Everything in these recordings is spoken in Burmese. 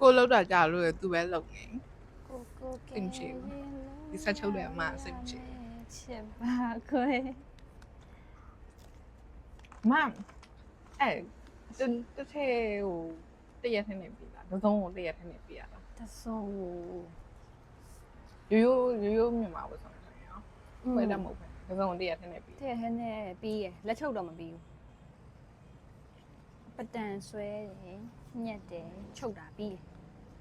ကိုလောက်တာကြာလို့သူပဲလုံနေ ကို စိတ်မချဘူးဒီဆက်ချုပ်တယ်အမစိတ်မချဘူး ချစ်ပါခွေ မအဲ့တထဲဟိုတရက်ထနေပြီလားသုံးကိုတရက်ထနေပြီလား တဆုံ ရိုးမြန်မာဝတ်ဆောင်တယ်နော်ခွဲတတ်မဟုတ်ပဲသုံးကိုတရက်ထနေပြီ တဲ့ဟဲနဲ့ပြီးရလက်ချုပ်တော့မပြီးဘူးပတန်ဆွဲတယ်ညက်တယ်ချုပ်တာပြီး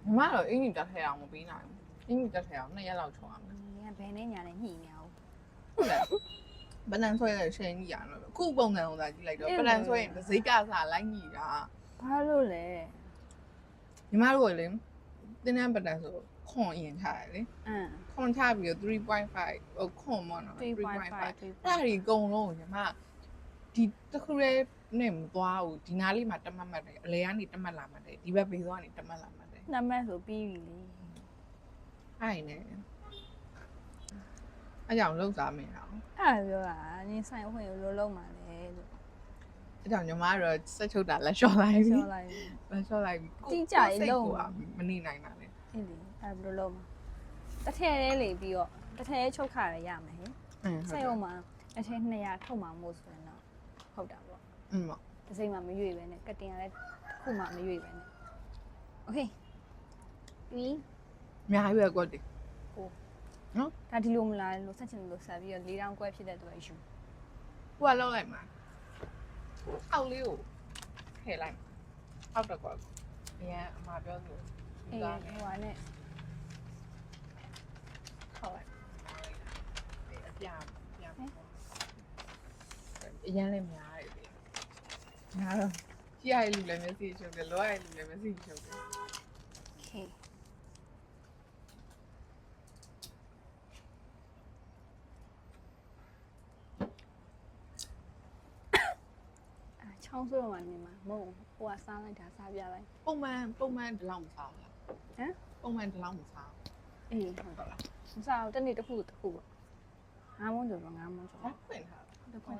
ညီမတော့အင်ကြီးတက်ထဲအောင်မပြီးနိုင်ဘူးအင်ကြီးတက်ထဲအောင်2ရက်လောက်ချုံအောင် တယ်ငါဘယ်နဲ့ညာနဲ့ညှိနေအောင် ဟုတ်လားပလန်ဆွဲရရှင်ကြီးရတော့အခုပုံစံကိုသာကြည့်လိုက်တော့ပလန်ဆွဲရင်ဈေးကစားလိုက်ညီတာ ဘာလို့လဲ ညီမတို့ကလေတင်းတန်းပလန်ဆိုခွန်ရင်ထားတယ်လေ ခွန်ချပြီးတော့3.5ဟိုခွန်မနော် 3.5 အဲ့ဒါဒီအကုန်လုံးညီမဒီတစ်ခုလေးနဲ့မသွားဘူးဒီနားလေးမှာတမတ်မှတ်တယ်အလဲကနေတမတ်လာမှတ်တယ်ဒီဘက်ဘေးသွားကနေတမတ်လာမှတ်တယ် နံပါတ်ဆိုပြီးပြီလေ အဲ့နဲ့အဲ့ကြောင့်လောက်စားမင်းအောင် အဲ့ဒါပြောတာနင်းဆိုင်ဝင်လို့လုံးမှာလေလို့ အဲ့ကြောင့်ညီမကတော့စက်ချုပ်တာလက်လျှော့လိုက်ပြီ ပြောလိုက် လက်လျှော့လိုက်ပြီ တိကျရေးလုံး မနေနိုင်တာလေ အေးလေအဲ့ဘယ်လိုလုံးမှာတစ်ထည့်လေးလေပြီးတော့တစ်ထည့်ချုပ်ခါရရမယ်ဟင်ဆိုင်အောင်မှာအထည့်200ထုတ်မှာမို့ဆိုရင်တော့ဟုတ်တာပေါ့ อืม တစ်စိမ့်မှမရွေ့ပဲနဲ့ကတင်ရလဲတစ်ခုမှမရွေ့ပဲနဲ့โอเคပြီး အများကြီးပဲကွက်တယ် ကို နော် ဒါဒီလိုမလားလို့ဆက်ချင်လို့ဆက်ပြီးတော့4000ကွဲဖြစ်တဲ့သူကယူ ကိုကလောက်လိုက်မှာအောက်လေးကိုထည့်လိုက်အောက်တော့ကွက်အရင်အမပြောလို့ အေးဟိုကနဲ့ ခေါက်လိုက်အပြာအရင်လည်းများတယ်လေများတော့ကြည့်ရလူလည်းမျက်စိချုပ်တယ်လောရလူလည်းမျက်စိချုပ်တယ် โอเคချောင်းဆိုးတော့မှနေမှာမဟုတ်ဟိုကစားလိုက်တာစားပြလိုက် ပုံမှန်ဒီလောက်မစားဘူးလား ဟမ် ပုံမှန်ဒီလောက်မစားဘူး အေးဟုတ်ပါလားမစားဘူးတစ်နေ့တစ်ခုပေါ့ငါးမုန်းကျော်တော့ငါးမုန်းကျော် ဟောဖွင့်ထားတာ တစ်ခွက်